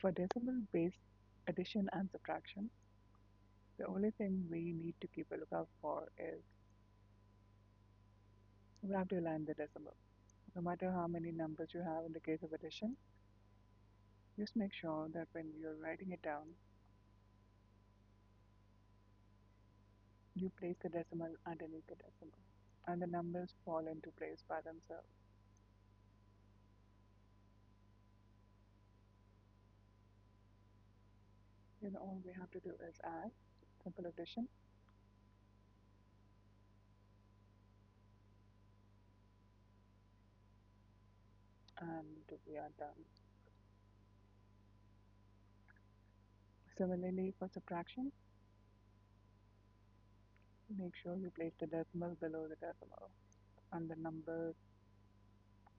For decimal-based addition and subtraction, the only thing we need to keep a lookout for is we have to align the decimal. No matter how many numbers you have in the case of addition, just make sure that when you're writing it down, you place the decimal underneath the decimal and the numbers fall into place by themselves. All we have to do is add simple addition and we are done. Similarly, for subtraction, make sure you place the decimal below the decimal and the numbers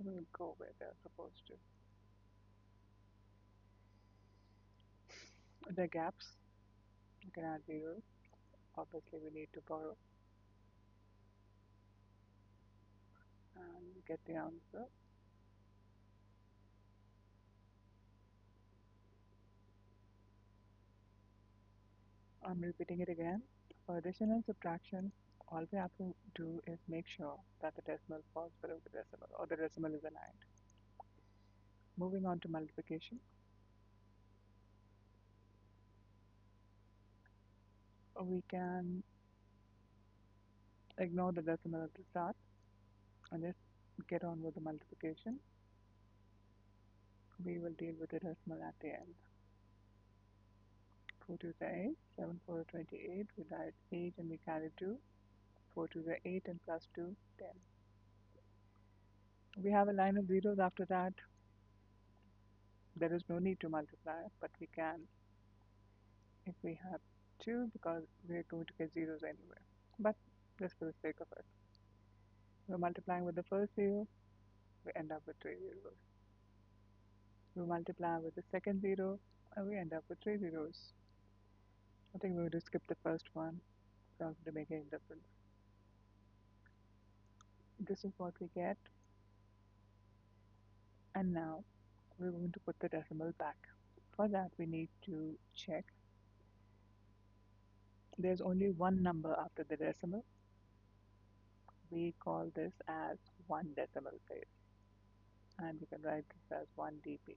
will go where they're supposed to. The gaps, you can add zeros. Obviously, we need to borrow and get the answer. I'm repeating it again. For addition and subtraction, all we have to do is make sure that the decimal falls below the decimal or the decimal is aligned. Moving on to multiplication, we can ignore the decimal at the start and just get on with the multiplication. We will deal with the decimal at the end. 4 to the 8, 7 4 are 28, we add 8 and we carry 2. 4 to the 8 and plus 2, 10. We have a line of zeros after that. There is no need to multiply, but we can if we have 2 because we're going to get zeros anyway. But just for the sake of it, we're multiplying with the first zero, we end up with 3 zeros. We multiply with the second zero, and we end up with 3 zeros. I think we're going to skip the first one, it's not going to make any difference. This is what we get, and now we're going to put the decimal back. For that, we need to check there's only one number after the decimal. We call this as one decimal place, and we can write this as 1 dp.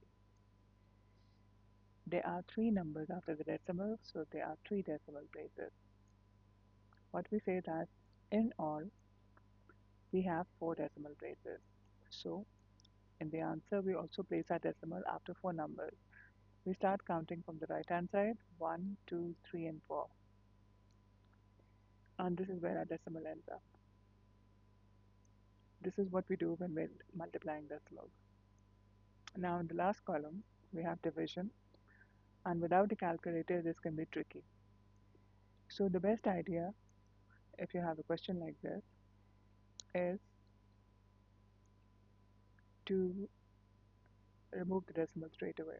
There are three numbers after the decimal, so there are three decimal places. What we say that in all, we have four decimal places. So in the answer, we also place our decimal after four numbers. We start counting from the right hand side, 1, 2, 3, and 4. And this is where our decimal ends up. This is what we do when we're multiplying decimals. Now in the last column, we have division, and without a calculator, this can be tricky. So the best idea, if you have a question like this, is to remove the decimal straight away.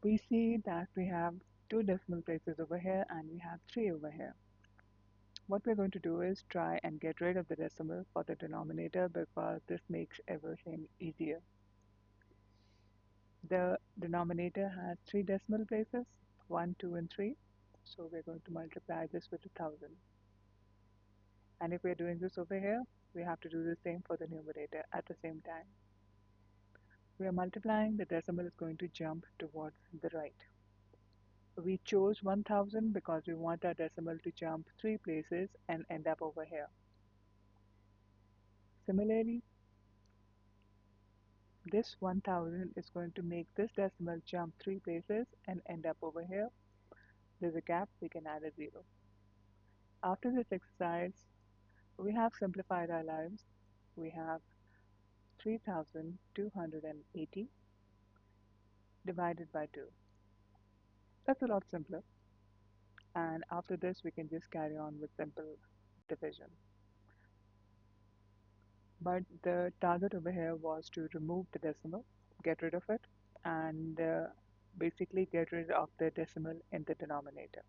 We see that we have two decimal places over here and we have three over here. What we're going to do is try and get rid of the decimal for the denominator because this makes everything easier. The denominator has three decimal places, 1, 2, and 3. So we're going to multiply this with 1,000. And if we're doing this over here, we have to do the same for the numerator at the same time. We are multiplying, the decimal is going to jump towards the right. We chose 1000 because we want our decimal to jump three places and end up over here. Similarly, this 1000 is going to make this decimal jump three places and end up over here. There's a gap, we can add a 0. After this exercise, we have simplified our lives. We have 3280 divided by 2. That's a lot simpler. And after this, we can just carry on with simple division. But the target over here was to remove the decimal, get rid of it, and basically get rid of the decimal in the denominator.